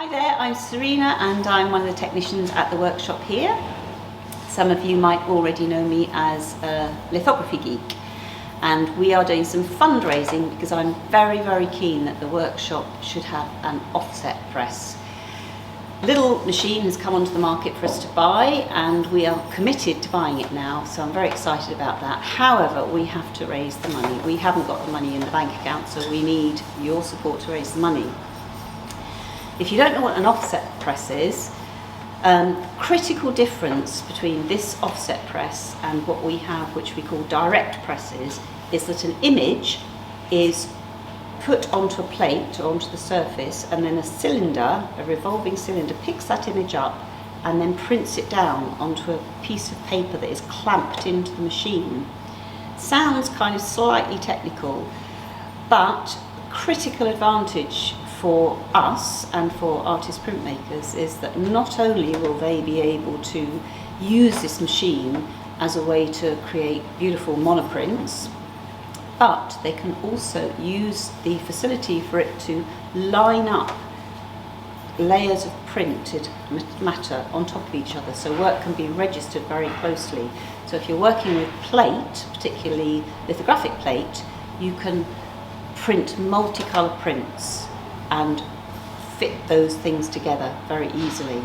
Hi there, I'm Serena and I'm one of the technicians at the workshop here. Some of you might already know me as a lithography geek, and we are doing some fundraising because I'm very keen that the workshop should have an offset press. A little machine has come onto the market for us to buy and we are committed to buying it now, so I'm very excited about that. However, we have to raise the money. We haven't got the money in the bank account, so we need your support to raise the money. If you don't know what an offset press is, critical difference between this offset press and what we have, which we call direct presses, is that an image is put onto a plate or onto the surface, and then a cylinder, a revolving cylinder, picks that image up and then prints it down onto a piece of paper that is clamped into the machine. Sounds kind of slightly technical, but critical advantage for us and for artist printmakers is that not only will they be able to use this machine as a way to create beautiful monoprints, but they can also use the facility for it to line up layers of printed matter on top of each other, so work can be registered very closely. So if you're working with plate, particularly lithographic plate, you can print multicolour prints and fit those things together very easily.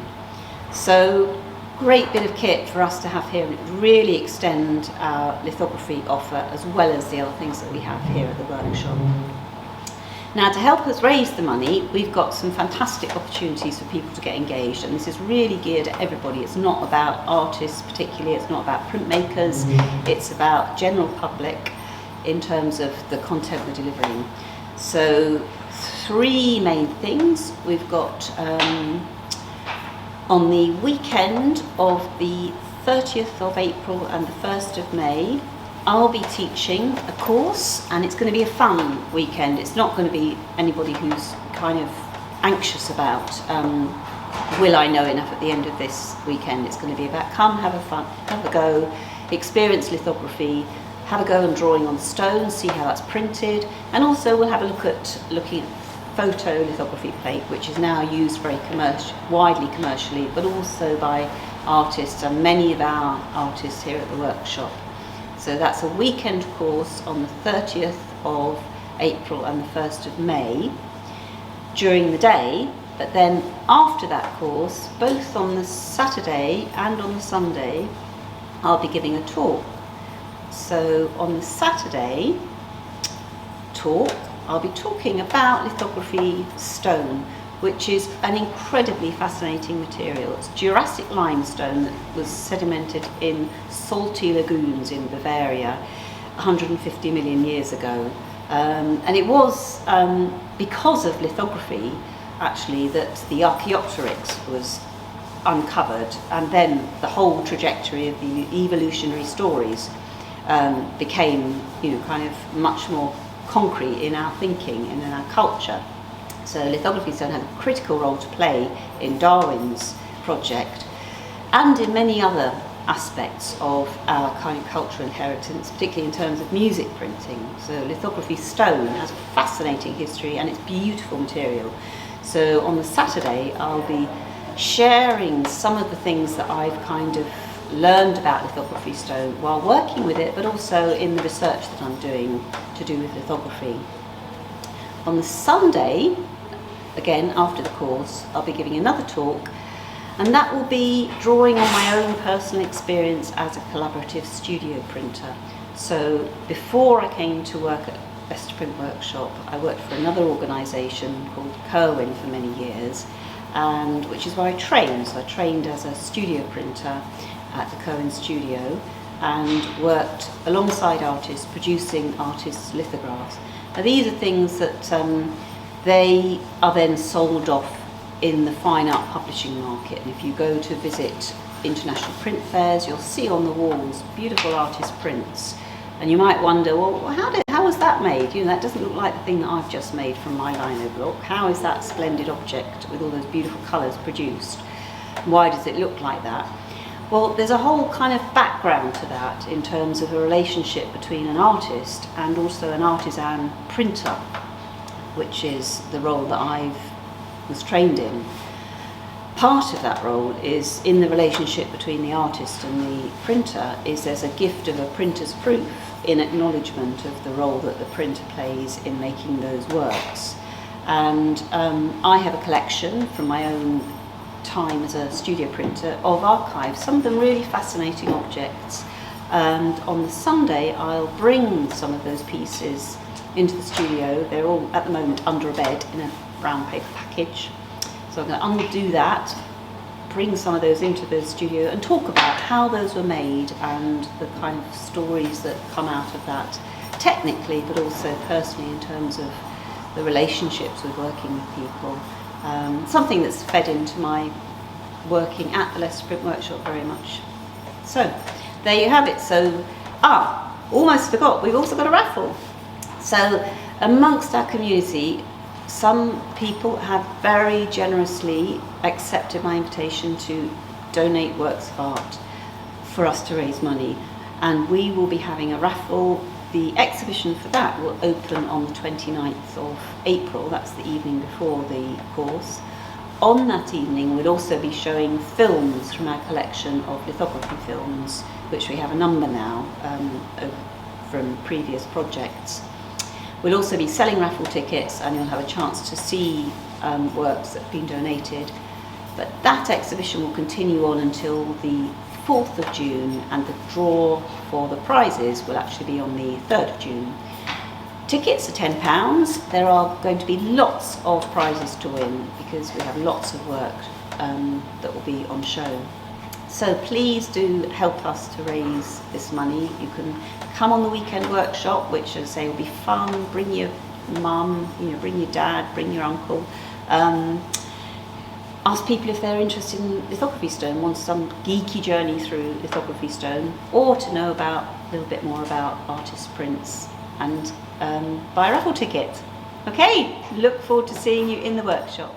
So great bit of kit for us to have here, and it would really extend our lithography offer as well as the other things that we have here at the workshop. Now, to help us raise the money, we've got some fantastic opportunities for people to get engaged, and this is really geared at everybody. It's not about artists particularly, it's not about printmakers, it's about general public in terms of the content we're delivering. So three main things. We've got on the weekend of the 30th of April and the 1st of May, I'll be teaching a course, and it's going to be a fun weekend. It's not going to be anybody who's kind of anxious about will I know enough at the end of this weekend. It's going to be about come, have a fun, have a go, experience lithography, have a go on drawing on stone, see how that's printed, and also we'll have a look at looking at photo-lithography plate, which is now used very widely commercially, but also by artists, and many of our artists here at the workshop. So that's a weekend course on the 30th of April and the 1st of May during the day, but then after that course, both on the Saturday and on the Sunday, I'll be giving a talk. So on the Saturday talk, I'll be talking about lithography stone, which is an incredibly fascinating material. It's Jurassic limestone that was sedimented in salty lagoons in Bavaria 150 million years ago. And it was because of lithography, actually, that the Archaeopteryx was uncovered, and then the whole trajectory of the evolutionary stories became, kind of much more concrete in our thinking and in our culture. So lithography stone had a critical role to play in Darwin's project and in many other aspects of our kind of cultural inheritance, particularly in terms of music printing. So lithography stone has a fascinating history and it's beautiful material. So on the Saturday I'll be sharing some of the things that I've kind of learned about lithography stone while working with it, but also in the research that I'm doing to do with lithography. On the Sunday, again after the course, I'll be giving another talk, and that will be drawing on my own personal experience as a collaborative studio printer. So before I came to work at Leicester Print Workshop, I worked for another organisation called Kerwin for many years, and which is where I trained. So I trained as a studio printer at the Kerwin studio and worked alongside artists, producing artists' lithographs. Now these are things that they are then sold off in the fine art publishing market, and if you go to visit international print fairs, you'll see on the walls beautiful artist prints, and you might wonder, well, how was that made? That doesn't look like the thing that I've just made from my lino block. How is that splendid object with all those beautiful colours produced? Why does it look like that? Well, there's a whole kind of background to that in terms of a relationship between an artist and also an artisan printer, which is the role that I was trained in. part of that role is in the relationship between the artist and the printer, is there's a gift of a printer's proof in acknowledgement of the role that the printer plays in making those works. And I have a collection from my own time as a studio printer of archives, some of them really fascinating objects, and on the Sunday I'll bring some of those pieces into the studio. They're all at the moment under a bed in a brown paper package, so I'm going to undo that, bring some of those into the studio and talk about how those were made and the kind of stories that come out of that, technically but also personally in terms of the relationships with working with people. Something that's fed into my working at the Leicester Print Workshop very much. So there you have it. So almost forgot, we've also got a raffle. So amongst our community, some people have very generously accepted my invitation to donate works of art for us to raise money, and we will be having a raffle. The exhibition for that will open on the 29th of April, that's the evening before the course. On that evening we'll also be showing films from our collection of lithography films, which we have a number now from previous projects. We'll also be selling raffle tickets and you'll have a chance to see works that have been donated. But that exhibition will continue on until the 4th of June, and the draw for the prizes will actually be on the 3rd of June. Tickets are £10. There are going to be lots of prizes to win because we have lots of work that will be on show. So please do help us to raise this money. You can come on the weekend workshop, which, as I say, will be fun. Bring your mum, bring your dad, bring your uncle. Ask people if they're interested in lithography stone, want some geeky journey through lithography stone, or to know a little bit more about artist prints, and buy a raffle ticket. Okay, look forward to seeing you in the workshop.